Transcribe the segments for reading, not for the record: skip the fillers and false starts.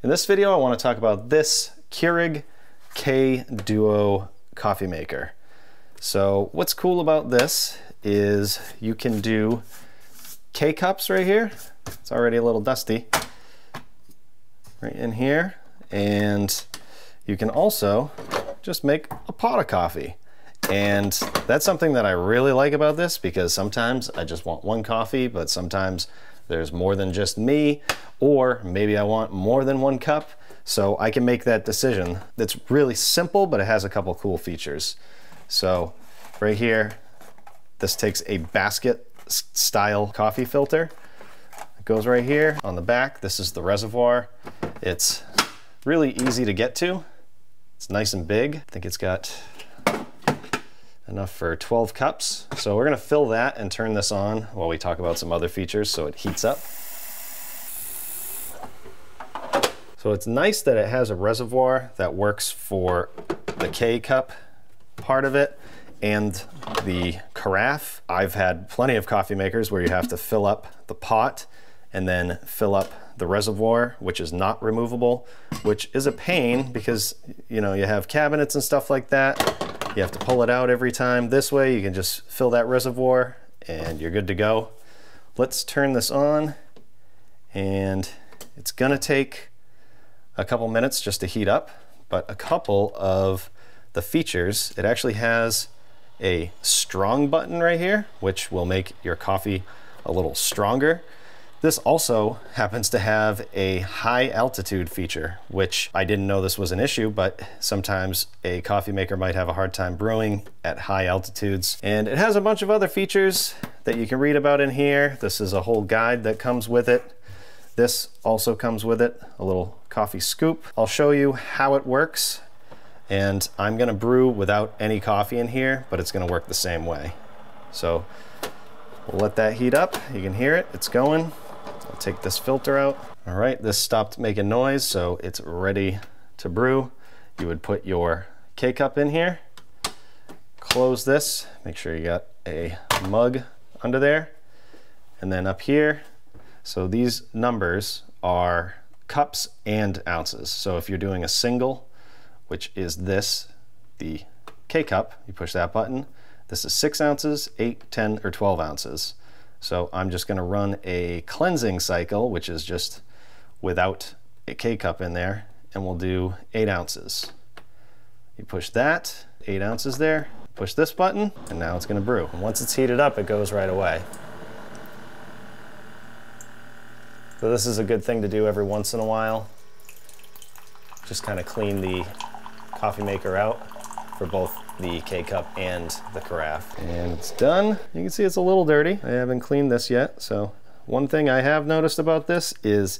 In this video, I want to talk about this Keurig K Duo coffee maker. So what's cool about this is you can do K-cups right here. It's already a little dusty. Right in here. And you can also just make a pot of coffee. And that's something that I really like about this, because sometimes I just want one coffee, but sometimes there's more than just me, or maybe I want more than one cup. So I can make that decision. It's really simple, but it has a couple cool features. So right here, this takes a basket style coffee filter. It goes right here on the back. This is the reservoir. It's really easy to get to. It's nice and big. I think it's got enough for 12 cups. So we're gonna fill that and turn this on while we talk about some other features so it heats up. So it's nice that it has a reservoir that works for the K-cup part of it and the Carafe. I've had plenty of coffee makers where you have to fill up the pot and then fill up the reservoir, which is not removable, which is a pain because, you know, you have cabinets and stuff like that. You have to pull it out every time. This way you can just fill that reservoir and you're good to go. Let's turn this on, and it's gonna take a couple minutes just to heat up, but a couple of the features, it actually has a strong button right here, which will make your coffee a little stronger. This also happens to have a high altitude feature, which I didn't know this was an issue, but sometimes a coffee maker might have a hard time brewing at high altitudes. And it has a bunch of other features that you can read about in here. This is a whole guide that comes with it. This also comes with it, a little coffee scoop. I'll show you how it works, and I'm gonna brew without any coffee in here, but it's gonna work the same way. So we'll let that heat up. You can hear it, it's going. I'll take this filter out. All right, this stopped making noise, so it's ready to brew. You would put your K-cup in here, close this, make sure you got a mug under there, and then up here. So these numbers are cups and ounces. So if you're doing a single, which is this, the K-cup, you push that button. This is 6 ounces, 8, 10, or 12 ounces. So I'm just gonna run a cleansing cycle, which is just without a K-cup in there, and we'll do 8 ounces. You push that, 8 ounces there, push this button, and now it's gonna brew. And once it's heated up, it goes right away. So this is a good thing to do every once in a while. Just kind of clean the coffee maker out for both the K-cup and the Carafe. And it's done. You can see it's a little dirty. I haven't cleaned this yet. So one thing I have noticed about this is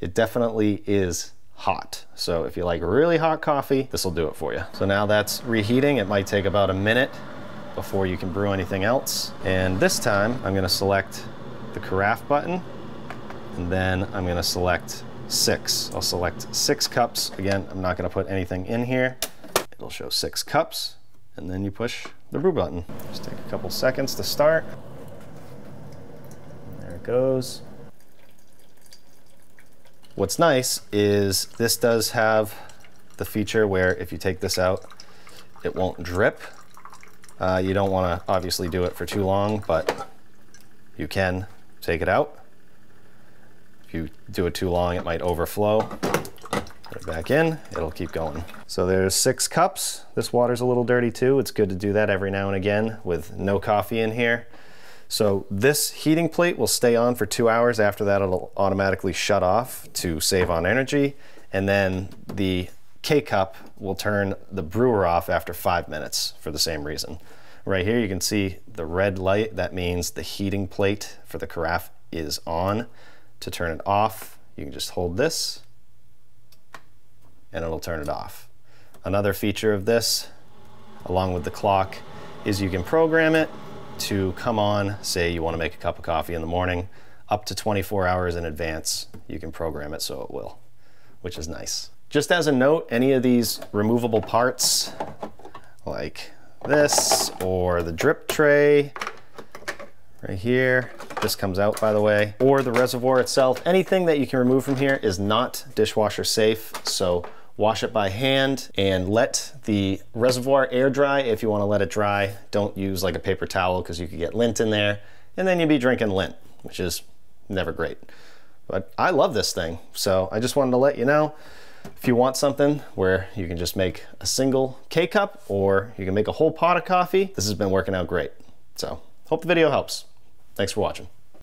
it definitely is hot. So if you like really hot coffee, this will do it for you. So now that's reheating. It might take about a minute before you can brew anything else. And this time I'm gonna select the Carafe button, and then I'm gonna select 6. I'll select 6 cups. Again, I'm not gonna put anything in here. It'll show 6 cups, and then you push the brew button. Just take a couple seconds to start. And there it goes. What's nice is this does have the feature where if you take this out, it won't drip. You don't wanna obviously do it for too long, but you can take it out. If you do it too long, it might overflow. Put it back in, it'll keep going. So there's 6 cups. This water's a little dirty too. It's good to do that every now and again with no coffee in here. So this heating plate will stay on for 2 hours. After that, it'll automatically shut off to save on energy. And then the K-cup will turn the brewer off after 5 minutes for the same reason. Right here, you can see the red light. That means the heating plate for the Carafe is on. To turn it off, you can just hold this and it'll turn it off. Another feature of this, along with the clock, is you can program it to come on. Say you want to make a cup of coffee in the morning, up to 24 hours in advance, you can program it so it will, which is nice. Just as a note, any of these removable parts, like this or the drip tray right here, this comes out, by the way, or the reservoir itself. Anything that you can remove from here is not dishwasher safe, so wash it by hand and let the reservoir air dry if you want to let it dry. Don't use like a paper towel because you could get lint in there, and then you'd be drinking lint, which is never great. But I love this thing, so I just wanted to let you know. If you want something where you can just make a single K-cup or you can make a whole pot of coffee, this has been working out great. So hope the video helps. Thanks for watching.